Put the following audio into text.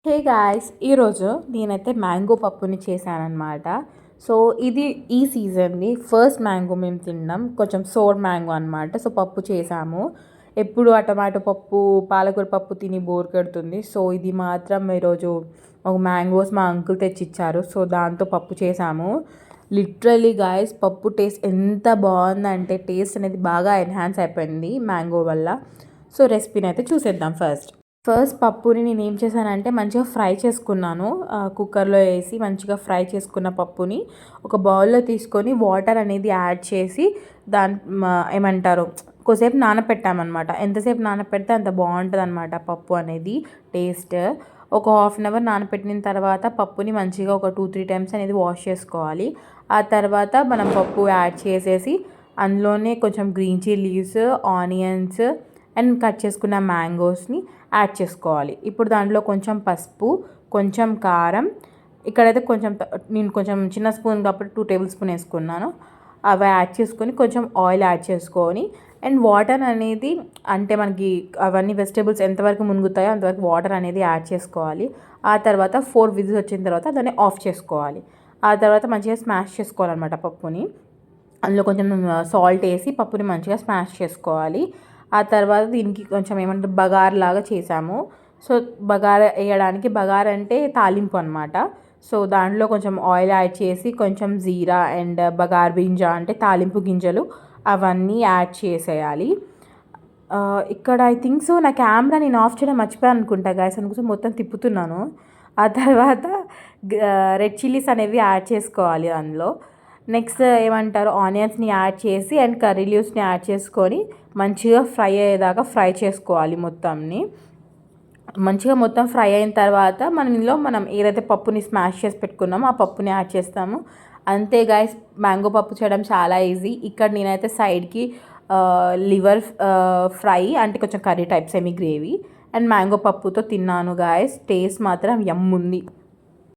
Hey guys, ఈరోజు నేనైతే mango పప్పుని చేశానన్నమాట. సో ఇది ఈ సీజన్‌ది ఫస్ట్ మ్యాంగో మేము తినడం. కొంచెం సోర్ మ్యాంగో అనమాట. సో పప్పు చేశాము. ఎప్పుడు ఆ టమాటో పప్పు, పాలకూర పప్పు తిని బోర్ కొడుతుంది. సో ఇది మాత్రం ఈరోజు ఒక మ్యాంగోస్ మా అంకుల్ తెచ్చిచ్చారు. సో దాంతో పప్పు చేశాము. లిటరల్లీ గాయ్స్, పప్పు టేస్ట్ ఎంత బాగుందంటే టేస్ట్ అనేది బాగా ఎన్హాన్స్ అయిపోయింది మ్యాంగో వల్ల. సో రెసిపీని అయితే చూసేద్దాం. ఫస్ట్ పప్పుని నేను ఏం చేశానంటే మంచిగా ఫ్రై చేసుకున్నాను. కుక్కర్లో వేసి మంచిగా ఫ్రై చేసుకున్న పప్పుని ఒక బౌల్లో తీసుకొని వాటర్ అనేది యాడ్ చేసి దాని ఏమంటారు కొద్దిసేపు నానపెట్టామన్నమాట. ఎంతసేపు నానపెడితే అంత బాగుంటుంది అనమాట పప్పు అనేది టేస్ట్. ఒక హాఫ్ అన్ అవర్ నానపెట్టిన తర్వాత పప్పుని మంచిగా ఒక 2-3 టైమ్స్ అనేది వాష్ చేసుకోవాలి. ఆ తర్వాత మనం పప్పు యాడ్ చేసేసి అందులోనే కొంచెం green chillies, onions and cut చేసుకున్న మ్యాంగోస్ని యాడ్ చేసుకోవాలి. ఇప్పుడు దాంట్లో కొంచెం పసుపు, కొంచెం కారం, ఇక్కడైతే నేను కొంచెం చిన్న స్పూన్ కాబట్టి 2 టేబుల్ స్పూన్ వేసుకున్నాను. అవి యాడ్ చేసుకొని కొంచెం ఆయిల్ యాడ్ చేసుకొని అండ్ వాటర్ అనేది అంటే మనకి అవన్నీ వెజిటేబుల్స్ ఎంతవరకు మునుగుతాయో అంతవరకు వాటర్ అనేది యాడ్ చేసుకోవాలి. ఆ తర్వాత 4 విజిల్స్ వచ్చిన తర్వాత దాన్ని ఆఫ్ చేసుకోవాలి. ఆ తర్వాత మంచిగా స్మాష్ చేసుకోవాలన్నమాట పప్పుని. అందులో కొంచెం సాల్ట్ వేసి పప్పుని మంచిగా స్మాష్ చేసుకోవాలి. ఆ తర్వాత దీనికి కొంచెం ఏమంటారు బగార్ లాగా చేసాము. సో బగారా వేయడానికి, బగారా అంటే తాలింపు అనమాట. సో దాంట్లో కొంచెం ఆయిల్ యాడ్ చేసి కొంచెం జీరా అండ్ బగార్ బింజా అంటే తాలింపు గింజలు అవన్నీ యాడ్ చేసేయాలి. ఇక్కడ ఐ థింక్ సో నా కెమెరా నేను ఆఫ్ చేయడం మర్చిపోయాను అనుకుంటా గాయస్, అందుకోసం మొత్తం తిప్పుతున్నాను. ఆ తర్వాత రెడ్ చిల్లీస్ అనేవి యాడ్ చేసుకోవాలి అందులో. నెక్స్ట్ ఏమంటారు ఆనియన్స్ని యాడ్ చేసి అండ్ కర్రీ లీవ్స్ని యాడ్ చేసుకొని మంచిగా ఫ్రై అయ్యేదాకా ఫ్రై చేసుకోవాలి మొత్తంని. మంచిగా మొత్తం ఫ్రై అయిన తర్వాత మనం ఏదైతే పప్పుని స్మాష్ చేసి పెట్టుకున్నామో ఆ పప్పుని యాడ్ చేస్తాము. అంతే గాయస్, మ్యాంగో పప్పు చేయడం చాలా ఈజీ. ఇక్కడ నేనైతే సైడ్కి లివర్ ఫ్రై అంటే కొంచెం curry type semi gravy and mango పప్పుతో తిన్నాను గాయస్. టేస్ట్ మాత్రం యమ్ ఉంది.